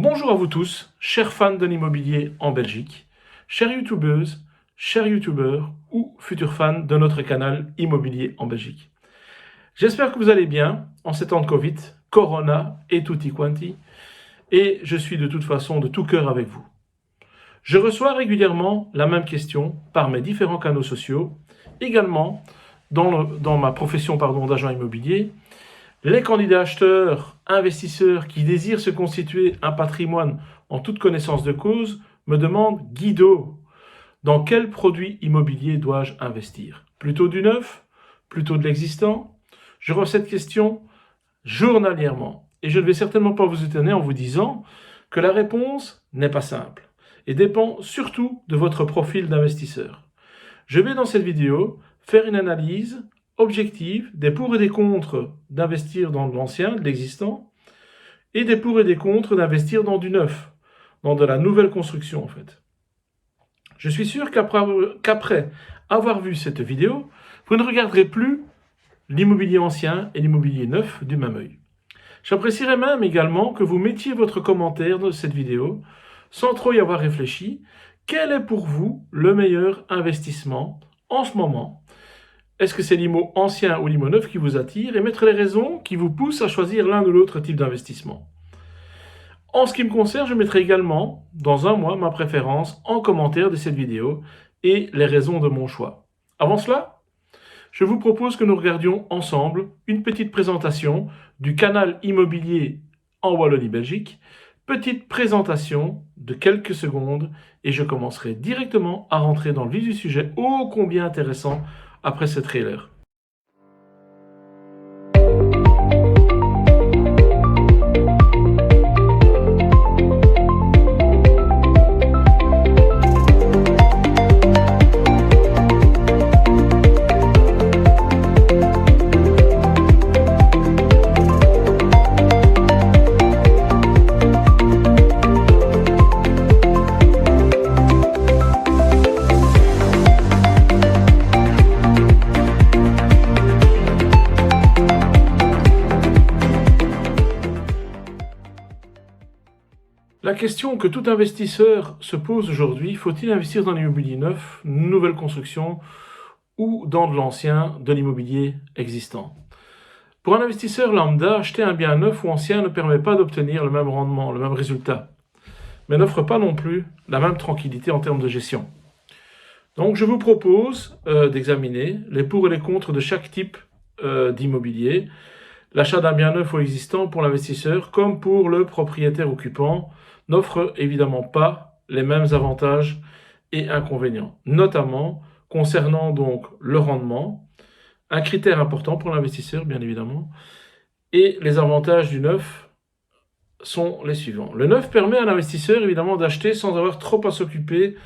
Bonjour à vous tous, chers fans de l'immobilier en Belgique, chères youtubeuses, chers youtubeurs ou futurs fans de notre canal Immobilier en Belgique. J'espère que vous allez bien en ces temps de Covid, Corona et tutti quanti, et je suis de toute façon de tout cœur avec vous. Je reçois régulièrement la même question par mes différents canaux sociaux, également dans ma profession d'agent immobilier. Les candidats acheteurs, investisseurs qui désirent se constituer un patrimoine en toute connaissance de cause me demandent « Guido, dans quel produit immobilier dois-je investir? Plutôt du neuf? Plutôt de l'existant ?» Je reçois cette question journalièrement et je ne vais certainement pas vous étonner en vous disant que la réponse n'est pas simple et dépend surtout de votre profil d'investisseur. Je vais dans cette vidéo faire une analyse objective des pour et des contre d'investir dans de l'ancien, de l'existant, et des pour et des contre d'investir dans du neuf, dans de la nouvelle construction en fait. Je suis sûr qu'après avoir vu cette vidéo, vous ne regarderez plus l'immobilier ancien et l'immobilier neuf du même œil. J'apprécierais même également que vous mettiez votre commentaire de cette vidéo, sans trop y avoir réfléchi. Quel est pour vous le meilleur investissement en ce moment? Est-ce que c'est l'IMO ancien ou l'IMO neuf qui vous attire? Et mettre les raisons qui vous poussent à choisir l'un ou l'autre type d'investissement. En ce qui me concerne, je mettrai également, dans un mois, ma préférence en commentaire de cette vidéo et les raisons de mon choix. Avant cela, je vous propose que nous regardions ensemble une petite présentation du canal immobilier en Wallonie-Belgique. Petite présentation de quelques secondes et je commencerai directement à rentrer dans le vif du sujet ô combien intéressant après ce trailer. La question que tout investisseur se pose aujourd'hui, faut-il investir dans l'immobilier neuf, nouvelle construction, ou dans de l'ancien, de l'immobilier existant? Pour un investisseur lambda, acheter un bien neuf ou ancien ne permet pas d'obtenir le même rendement, le même résultat, mais n'offre pas non plus la même tranquillité en termes de gestion. Donc je vous propose d'examiner les pour et les contre de chaque type d'immobilier, l'achat d'un bien neuf ou existant pour l'investisseur comme pour le propriétaire occupant n'offre évidemment pas les mêmes avantages et inconvénients, notamment concernant donc le rendement, un critère important pour l'investisseur bien évidemment, et les avantages du neuf sont les suivants. Le neuf permet à l'investisseur évidemment d'acheter sans avoir trop à s'occuper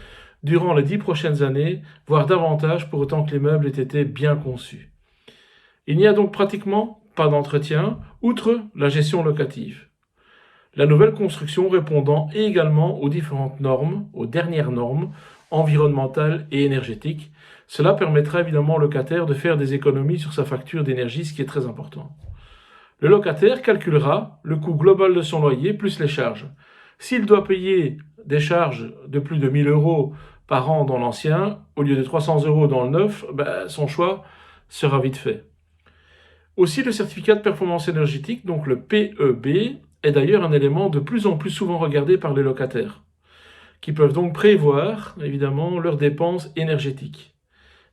durant les 10 prochaines années, voire davantage pour autant que l'immeuble ait été bien conçu. Il n'y a donc pratiquement pas d'entretien, outre la gestion locative. La nouvelle construction répondant également aux différentes normes, aux dernières normes environnementales et énergétiques. Cela permettra évidemment au locataire de faire des économies sur sa facture d'énergie, ce qui est très important. Le locataire calculera le coût global de son loyer plus les charges. S'il doit payer des charges de plus de 1 000 € par an dans l'ancien, au lieu de 300 € dans le neuf, son choix sera vite fait. Aussi, le certificat de performance énergétique, donc le PEB, est d'ailleurs un élément de plus en plus souvent regardé par les locataires, qui peuvent donc prévoir, évidemment, leurs dépenses énergétiques.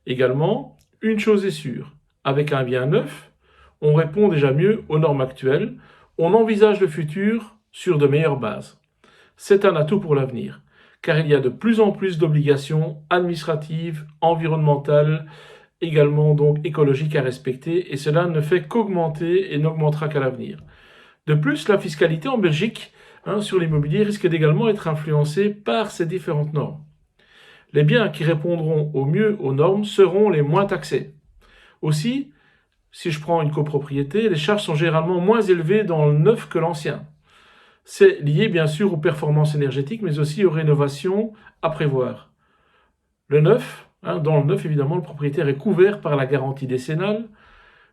Également, une chose est sûre, avec un bien neuf, on répond déjà mieux aux normes actuelles, on envisage le futur sur de meilleures bases. C'est un atout pour l'avenir, car il y a de plus en plus d'obligations administratives, environnementales, également donc écologiques à respecter, et cela ne fait qu'augmenter et n'augmentera qu'à l'avenir. De plus, la fiscalité en Belgique sur l'immobilier risque d'également être influencée par ces différentes normes. Les biens qui répondront au mieux aux normes seront les moins taxés. Aussi, si je prends une copropriété, les charges sont généralement moins élevées dans le neuf que l'ancien. C'est lié bien sûr aux performances énergétiques, mais aussi aux rénovations à prévoir. Le neuf, dans le neuf évidemment, le propriétaire est couvert par la garantie décennale,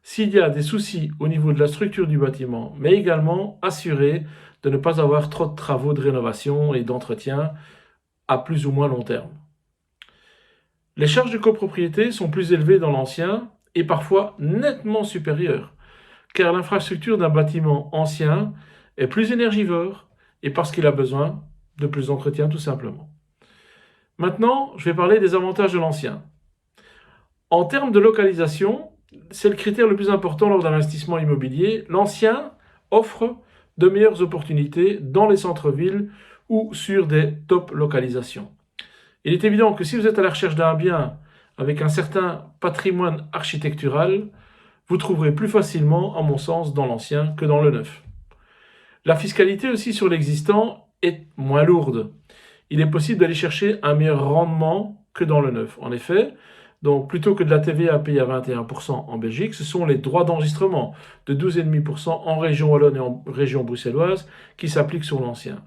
s'il y a des soucis au niveau de la structure du bâtiment, mais également assuré de ne pas avoir trop de travaux de rénovation et d'entretien à plus ou moins long terme. Les charges de copropriété sont plus élevées dans l'ancien et parfois nettement supérieures, car l'infrastructure d'un bâtiment ancien est plus énergivore et parce qu'il a besoin de plus d'entretien tout simplement. Maintenant, je vais parler des avantages de l'ancien. En termes de localisation, c'est le critère le plus important lors d'un investissement immobilier. L'ancien offre de meilleures opportunités dans les centres-villes ou sur des top localisations. Il est évident que si vous êtes à la recherche d'un bien avec un certain patrimoine architectural, vous trouverez plus facilement, à mon sens, dans l'ancien que dans le neuf. La fiscalité aussi sur l'existant est moins lourde. Il est possible d'aller chercher un meilleur rendement que dans le neuf. En effet, donc plutôt que de la TVA payée à 21% en Belgique, ce sont les droits d'enregistrement de 12,5% en région wallonne et en région bruxelloise qui s'appliquent sur l'ancien.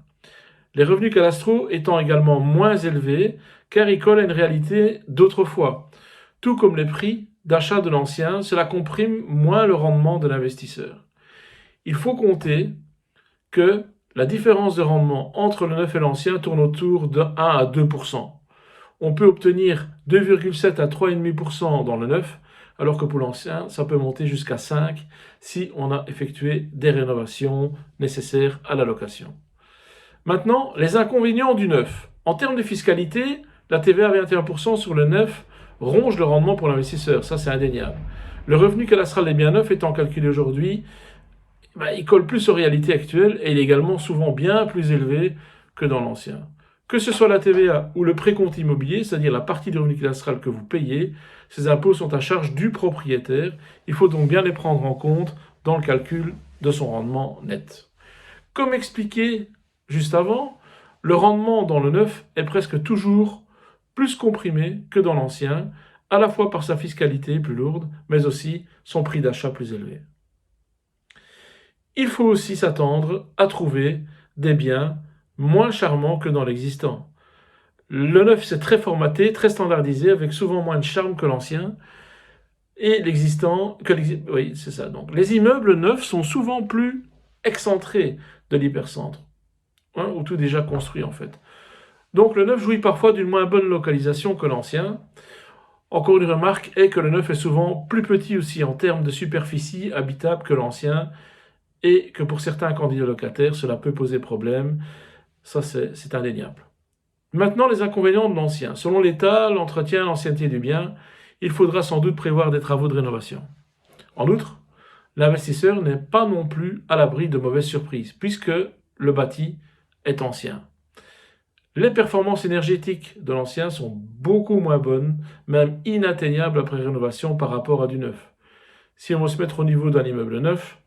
Les revenus cadastraux étant également moins élevés car ils collent à une réalité d'autrefois. Tout comme les prix d'achat de l'ancien, cela comprime moins le rendement de l'investisseur. Il faut compter que la différence de rendement entre le neuf et l'ancien tourne autour de 1 à 2%. On peut obtenir 2,7 à 3,5% dans le neuf, alors que pour l'ancien, ça peut monter jusqu'à 5 si on a effectué des rénovations nécessaires à la location. Maintenant, les inconvénients du neuf. En termes de fiscalité, la TVA à 21% sur le neuf ronge le rendement pour l'investisseur, ça c'est indéniable. Le revenu cadastral des biens neufs étant calculé aujourd'hui, il colle plus aux réalités actuelles et il est également souvent bien plus élevé que dans l'ancien. Que ce soit la TVA ou le précompte immobilier, c'est-à-dire la partie du revenu cadastral que vous payez, ces impôts sont à charge du propriétaire. Il faut donc bien les prendre en compte dans le calcul de son rendement net. Comme expliqué juste avant, le rendement dans le neuf est presque toujours plus comprimé que dans l'ancien, à la fois par sa fiscalité plus lourde, mais aussi son prix d'achat plus élevé. Il faut aussi s'attendre à trouver des biens moins charmants que dans l'existant. Le neuf, c'est très formaté, très standardisé, avec souvent moins de charme que l'ancien. Et oui, c'est ça. Donc, les immeubles neufs sont souvent plus excentrés de l'hypercentre, ou tout déjà construit en fait. Donc, le neuf jouit parfois d'une moins bonne localisation que l'ancien. Encore une remarque est que le neuf est souvent plus petit aussi en termes de superficie habitable que l'ancien, et que pour certains candidats locataires, cela peut poser problème. Ça, c'est indéniable. Maintenant, les inconvénients de l'ancien. Selon l'état, l'entretien, l'ancienneté du bien, il faudra sans doute prévoir des travaux de rénovation. En outre, l'investisseur n'est pas non plus à l'abri de mauvaises surprises, puisque le bâti est ancien. Les performances énergétiques de l'ancien sont beaucoup moins bonnes, même inatteignables après rénovation par rapport à du neuf. Si on veut se mettre au niveau d'un immeuble neuf,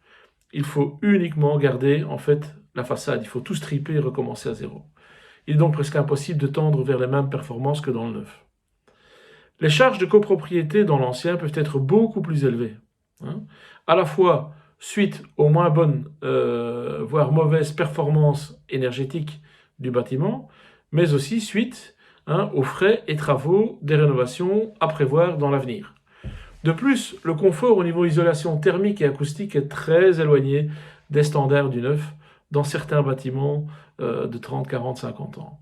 il faut uniquement garder en fait la façade, il faut tout stripper et recommencer à zéro. Il est donc presque impossible de tendre vers les mêmes performances que dans le neuf. Les charges de copropriété dans l'ancien peuvent être beaucoup plus élevées, à la fois suite aux moins bonnes, voire mauvaises performances énergétiques du bâtiment, mais aussi suite aux frais et travaux des rénovations à prévoir dans l'avenir. De plus, le confort au niveau isolation thermique et acoustique est très éloigné des standards du neuf dans certains bâtiments de 30, 40, 50 ans.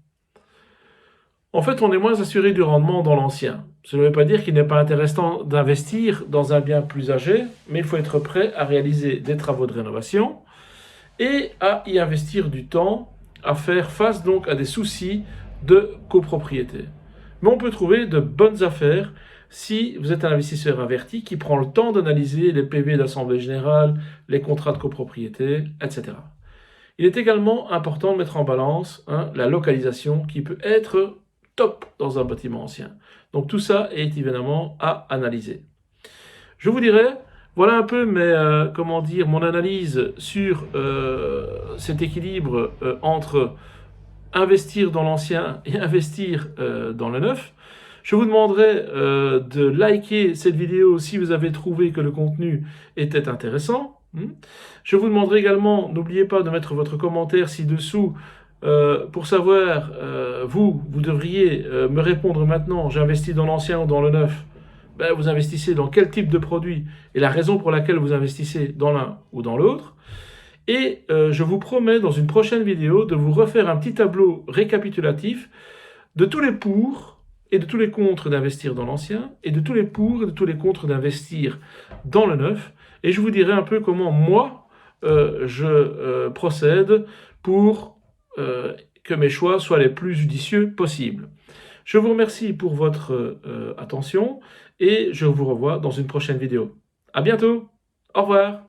En fait, on est moins assuré du rendement dans l'ancien. Cela ne veut pas dire qu'il n'est pas intéressant d'investir dans un bien plus âgé, mais il faut être prêt à réaliser des travaux de rénovation et à y investir du temps, à faire face donc à des soucis de copropriété. Mais on peut trouver de bonnes affaires si vous êtes un investisseur averti qui prend le temps d'analyser les PV d'Assemblée Générale, les contrats de copropriété, etc. Il est également important de mettre en balance la localisation qui peut être top dans un bâtiment ancien. Donc tout ça est évidemment à analyser. Je vous dirais, voilà un peu mon analyse sur cet équilibre entre investir dans l'ancien et investir dans le neuf. Je vous demanderai de liker cette vidéo si vous avez trouvé que le contenu était intéressant. Je vous demanderai également, n'oubliez pas de mettre votre commentaire ci-dessous pour savoir, vous devriez me répondre maintenant, j'investis dans l'ancien ou dans le neuf. Vous investissez dans quel type de produit et la raison pour laquelle vous investissez dans l'un ou dans l'autre. Et je vous promets dans une prochaine vidéo de vous refaire un petit tableau récapitulatif de tous les pour et de tous les contre d'investir dans l'ancien, et de tous les pour et de tous les contre d'investir dans le neuf. Et je vous dirai un peu comment moi, je procède pour que mes choix soient les plus judicieux possibles. Je vous remercie pour votre attention et je vous revois dans une prochaine vidéo. À bientôt. Au revoir.